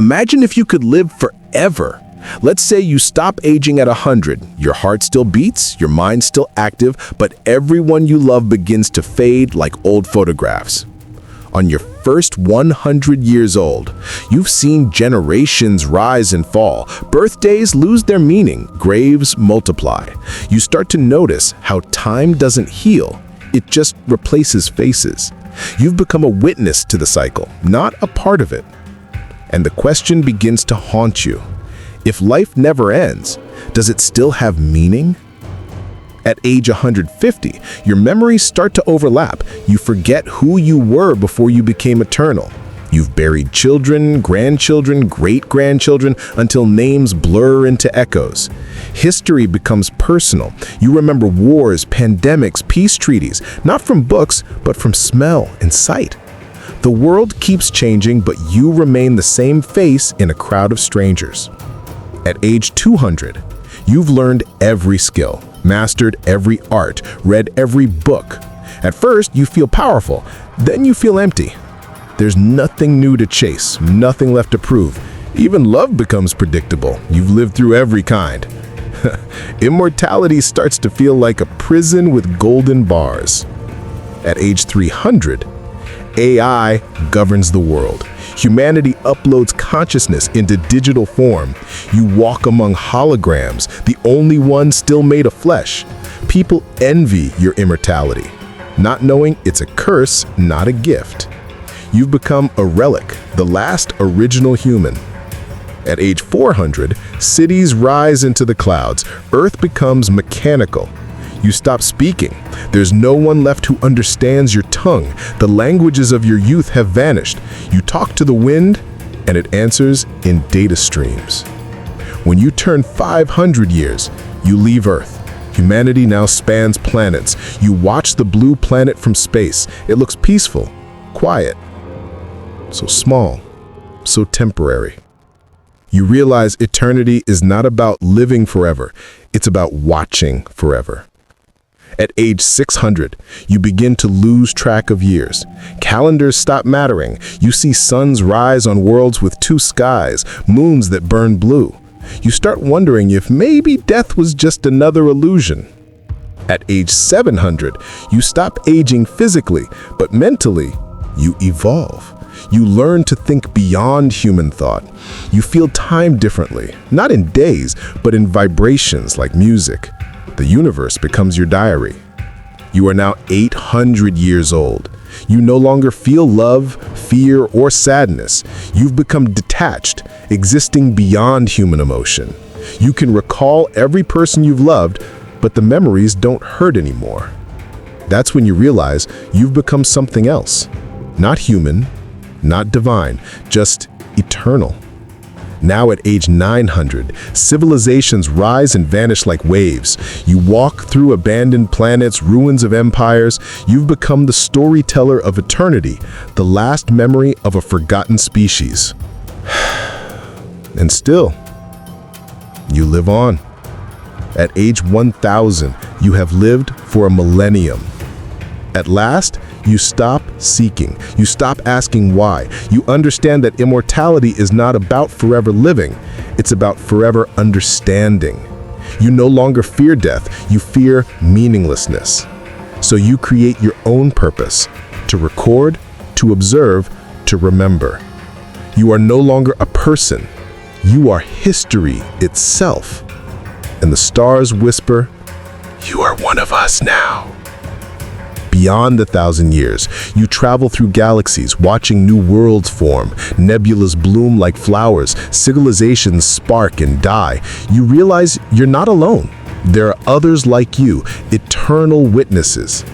Imagine if you could live forever. Let's say you stop aging at 100. Your heart still beats, your mind still active, but everyone you love begins to fade like old photographs. On your first 100 years old, you've seen generations rise and fall. Birthdays lose their meaning, graves multiply. You start to notice how time doesn't heal, it just replaces faces. You've become a witness to the cycle, not a part of it. And the question begins to haunt you. If life never ends, does it still have meaning? At age 150, your memories start to overlap. You forget who you were before you became eternal. You've buried children, grandchildren, great-grandchildren, until names blur into echoes. History becomes personal. You remember wars, pandemics, peace treaties, not from books, but from smell and sight. The world keeps changing, but you remain the same face in a crowd of strangers. At age 200, you've learned every skill, mastered every art, read every book. At first, you feel powerful, then you feel empty. There's nothing new to chase, nothing left to prove. Even love becomes predictable. You've lived through every kind. Immortality starts to feel like a prison with golden bars. At age 300, AI governs the world. Humanity uploads consciousness into digital form. You walk among holograms, the only one still made of flesh. People envy your immortality, not knowing it's a curse, not a gift. You've become a relic, the last original human. At age 400, cities rise into the clouds. Earth becomes mechanical. You stop speaking. There's no one left who understands your tongue. The languages of your youth have vanished. You talk to the wind, and it answers in data streams. When you turn 500 years, you leave Earth. Humanity now spans planets. You watch the blue planet from space. It looks peaceful, quiet, so small, so temporary. You realize eternity is not about living forever. It's about watching forever. At age 600, you begin to lose track of years. Calendars stop mattering. You see suns rise on worlds with two skies, moons that burn blue. You start wondering if maybe death was just another illusion. At age 700, you stop aging physically, but mentally, you evolve. You learn to think beyond human thought. You feel time differently, not in days, but in vibrations like music. The universe becomes your diary. You are now 800 years old. You no longer feel love, fear, or sadness. You've become detached, existing beyond human emotion. You can recall every person you've loved, but the memories don't hurt anymore. That's when you realize you've become something else. Not human, not divine, just eternal. Now at age 900, civilizations rise and vanish like waves. You walk through abandoned planets, ruins of empires. You've become the storyteller of eternity, the last memory of a forgotten species. And still, you live on. At age 1000, you have lived for a millennium. At last, you stop seeking. You stop asking why. You understand that immortality is not about forever living. It's about forever understanding. You no longer fear death. You fear meaninglessness. So you create your own purpose, to record, to observe, to remember. You are no longer a person. You are history itself. And the stars whisper, "You are one of us now." Beyond the 1,000 years, you travel through galaxies, watching new worlds form. Nebulas bloom like flowers, civilizations spark and die. You realize you're not alone. There are others like you, eternal witnesses.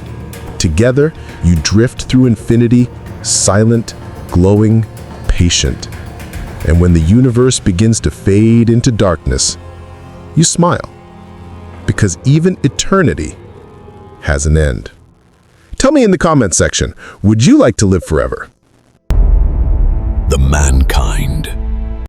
Together, you drift through infinity, silent, glowing, patient. And when the universe begins to fade into darkness, you smile. Because even eternity has an end. Tell me in the comments section, would you like to live forever? The Mankind.